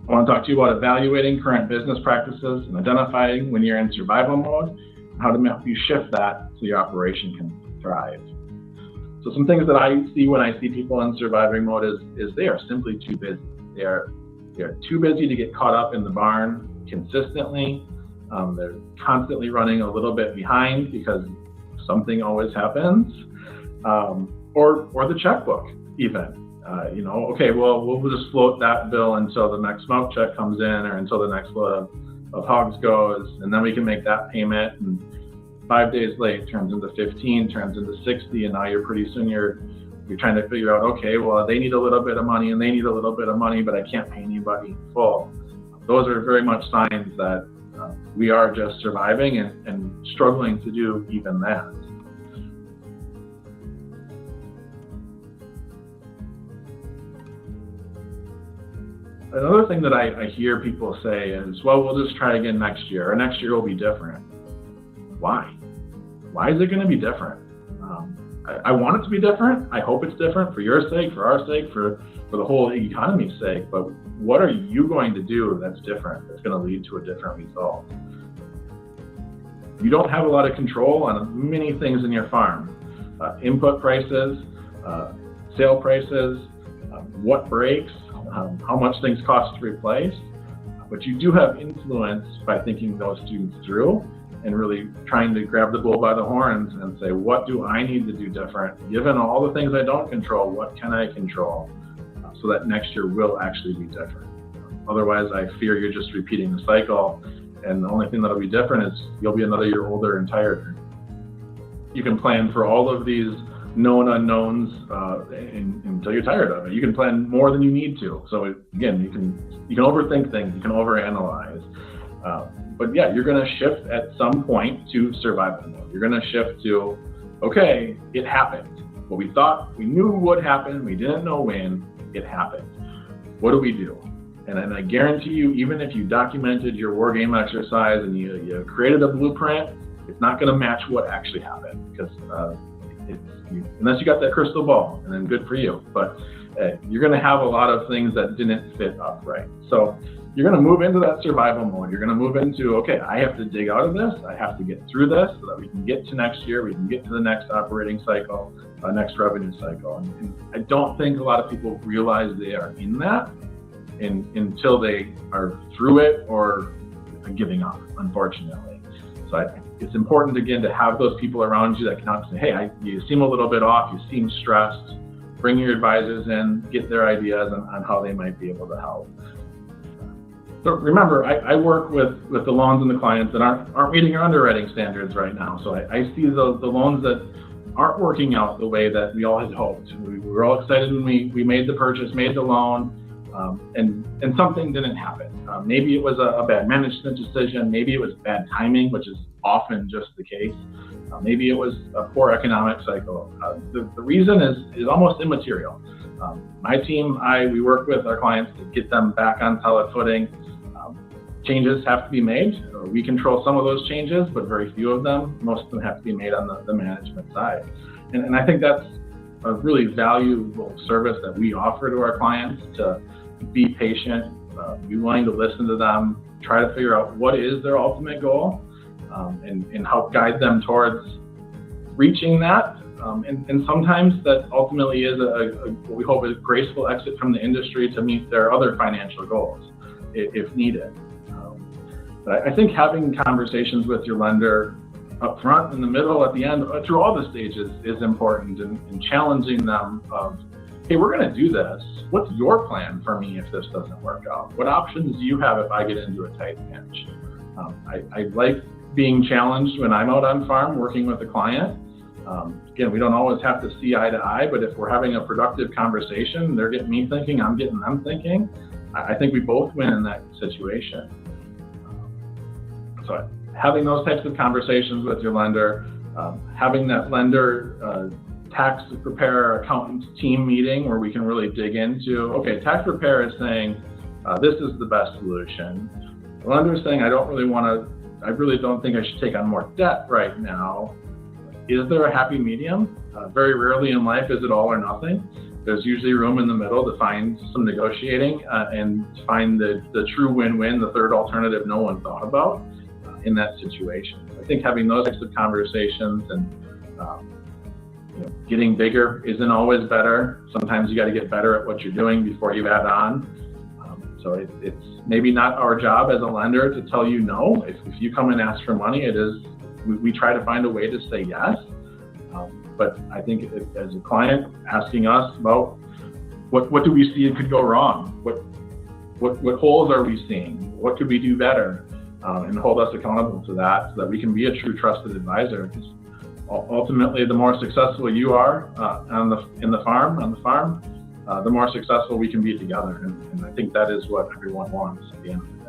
I want to talk to you about evaluating current business practices and identifying when you're in survival mode, and how to help you shift that so your operation can thrive. So some things that I see when I see people in surviving mode is they are simply too busy. They are too busy to get caught up in the barn consistently. They're constantly running a little bit behind because something always happens, or the checkbook even. Okay, well, we'll just float that bill until the next smoke check comes in, or until the next load of hogs goes, and then we can make that payment. And 5 days late turns into 15, turns into 60, and now pretty soon you're trying to figure out, okay, well, they need a little bit of money and they need a little bit of money, but I can't pay anybody in full. Those are very much signs that we are just surviving and struggling to do even that. Another thing that I hear people say is, well, we'll just try again next year, or next year will be different. Why? Why is it going to be different? I want it to be different. I hope it's different for your sake, for our sake, for the whole economy's sake. But what are you going to do that's different, that's going to lead to a different result? You don't have a lot of control on many things in your farm. Input prices, sale prices, what breaks, how much things cost to replace. But you do have influence by thinking those students through and really trying to grab the bull by the horns and say, what do I need to do different? Given all the things I don't control, what can I control so that next year will actually be different? Otherwise, I fear you're just repeating the cycle, and the only thing that'll be different is you'll be another year older and tireder. You can plan for all of these known unknowns until you're tired of it. You can plan more than you need to. So again, you can overthink things, you can overanalyze. But yeah, you're going to shift at some point to survival mode. You're going to shift to, okay, it happened. What we thought we knew would happen, we didn't know when, it happened. What do we do? And I guarantee you, even if you documented your war game exercise and you created a blueprint, it's not going to match what actually happened, because unless you got that crystal ball, and then good for you. But you're going to have a lot of things that didn't fit up right. So you're going to move into that survival mode. You're going to move into, okay, I have to dig out of this. I have to get through this so that we can get to next year. We can get to the next operating cycle, next revenue cycle. And I don't think a lot of people realize they are in that until they are through it or giving up, unfortunately. So it's important, again, to have those people around you that can help say, hey, you seem a little bit off, you seem stressed. Bring your advisors in, get their ideas on how they might be able to help. So remember, I work with the loans and the clients that aren't meeting our underwriting standards right now. So I see the loans that aren't working out the way that we all had hoped. We were all excited when we made the purchase, made the loan, and something didn't happen. Maybe it was a bad management decision. Maybe it was bad timing, which is often just the case. Maybe it was a poor economic cycle. The reason is almost immaterial. My team, we work with our clients to get them back on solid footing. Changes have to be made. We control some of those changes, but very few of them. Most of them have to be made on the management side. And I think that's a really valuable service that we offer to our clients, to be patient, be willing to listen to them, try to figure out what is their ultimate goal, and help guide them towards reaching that. And sometimes that ultimately is what we hope is a graceful exit from the industry to meet their other financial goals, if needed. But I think having conversations with your lender up front, in the middle, at the end, through all the stages is important, and challenging them of, hey, we're going to do this. What's your plan for me if this doesn't work out? What options do you have if I get into a tight pinch? I like being challenged when I'm out on farm working with a client. Again, we don't always have to see eye to eye, but if we're having a productive conversation, they're getting me thinking, I'm getting them thinking, I think we both win in that situation. So having those types of conversations with your lender, having that lender tax preparer accountant team meeting where we can really dig into, okay, tax preparer is saying this is the best solution. The lender is saying I really don't think I should take on more debt right now. Is there a happy medium? Very rarely in life is it all or nothing. there's usually room in the middle to find some negotiating and find the true win-win, the third alternative no one thought about in that situation. I think having those types of conversations and getting bigger isn't always better. Sometimes you got to get better at what you're doing before you add on. So it's maybe not our job as a lender to tell you no. If you come and ask for money, we try to find a way to say yes. But I think as a client asking us about what do we see it could go wrong? What holes are we seeing? What could we do better? And hold us accountable to that so that we can be a true trusted advisor. Because ultimately, the more successful you are on the farm, the more successful we can be together. And I think that is what everyone wants at the end of the day.